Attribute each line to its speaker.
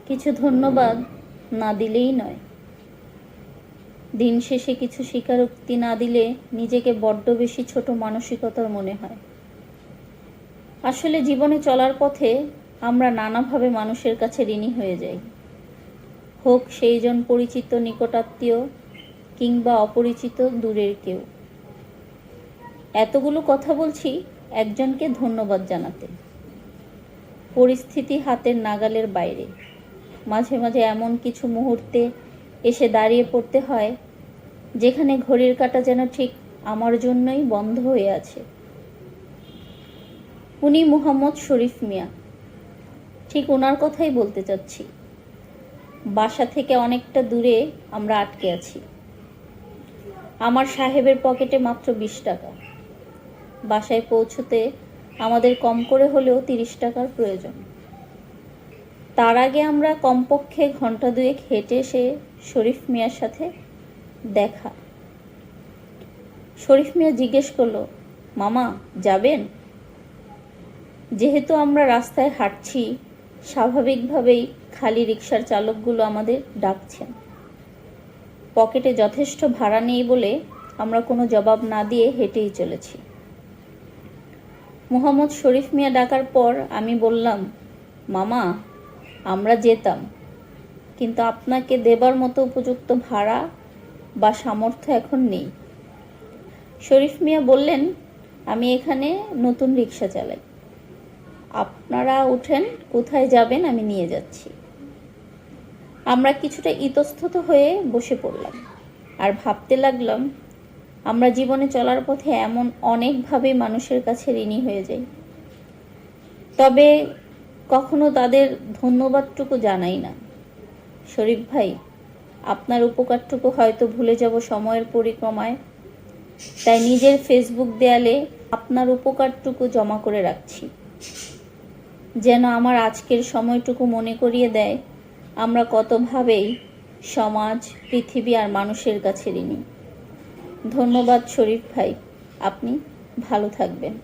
Speaker 1: কিছু ধন্যবাদ না দিলেই নয়। দিন শেষে কিছু স্বীকারোক্তি না দিলে নিজেকে বড্ড বেশি ছোট মানসিকতার মনে হয়। আসলে জীবনে চলার পথে আমরা নানাভাবে মানুষের কাছে ঋণী হয়ে যাই, হোক সেইজন পরিচিত নিকটাত্মীয় কিংবা অপরিচিত দূরের কেউ। এতগুলো কথা বলছি একজনকে ধন্যবাদ জানাতে। পরিস্থিতি হাতের নাগালের বাইরে, মাঝে মাঝে এমন কিছু মুহূর্তে এসে দাঁড়িয়ে পড়তে হয় যেখানে ঘড়ির কাঁটা যেন ঠিক আমার জন্যই বন্ধ হয়ে আছে। উনি মোহাম্মদ শরীফ মিয়া। ঠিক ওনার কথাই বলতে চাচ্ছি। বাসা থেকে অনেকটা দূরে আমরা আটকে আছি। আমার সাহেবের পকেটে মাত্র 20 টাকা। বাসায় পৌঁছতে আমাদের কম করে হলেও 30 টাকার প্রয়োজন। তার আগে আমরা কমপক্ষে ঘন্টা দুয়েক হেঁটে এসে শরীফ মিয়ার সাথে দেখা। শরীফ মিয়া জিজ্ঞেস করলো, মামা যাবেন? যেহেতু আমরা রাস্তায় হাঁটছি, স্বাভাবিকভাবেই খালি রিকশার চালকগুলো আমাদের ডাকছেন। পকেটে যথেষ্ট ভাড়া নেই বলে আমরা কোনো জবাব না দিয়ে হেঁটেই চলেছি। মোহাম্মদ শরীফ মিয়া ডাকার পর আমি বললাম, মামা আমরা যেতাম, কিন্তু আপনাকে দেবার মতো উপযুক্ত ভাড়া বা সামর্থ্য এখন নেই। শরীফ মিয়া বললেন, আমি এখানে নতুন রিকশা চালাই, আপনারা উঠেন, কোথায় যাবেন আমি নিয়ে যাচ্ছি। আমরা কিছুটা ইতস্তত হয়ে বসে পড়লাম আর ভাবতে লাগলাম, আমরা জীবনে চলার পথে এমন অনেকভাবে মানুষের কাছে ঋণী হয়ে যাই, তবে কখনো তাদের ধন্যবাদটুকু জানাই না। শরীফ ভাই, আপনার উপকারটুকু হয়তো ভুলে যাব সময়ের পরিক্রমায়, তাই নিজের ফেসবুক দেয়ালে আপনার উপকারটুকু জমা করে রাখছি, যেন আমার আজকের সময়টুকু মনে করিয়ে দেয় আমরা কতভাবেই সমাজ, পৃথিবী আর মানুষের কাছে ঋণী। ধন্যবাদ শরীফ ভাই, আপনি ভালো থাকবেন।